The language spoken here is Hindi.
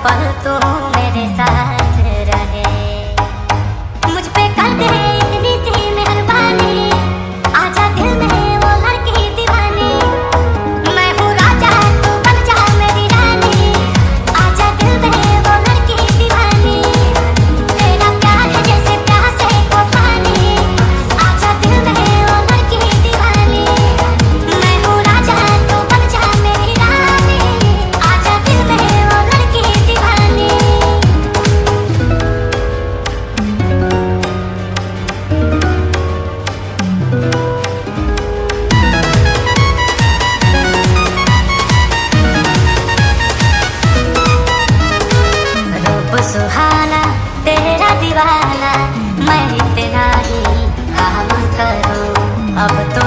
पल तो मेरे साथ रहे। मुझ पे कर दे इतनी सी मेहरबानी, आजा दिल में वो लड़की दीवानी। मैं हूँ राजा तू बन जा मेरी रानी, आजा दिल में वो लड़की दीवानी। तेरा प्यार है जैसे प्यासे को पानी, आजा दिल में वो लड़की दीवानी। मैं हूँ राजा तू बन जा मेरी रानी, आजा दिल में वो लड़की दीवानी। रूप सुहाना तेरा दीवाना, मैं इतना ही काम करूं अब तो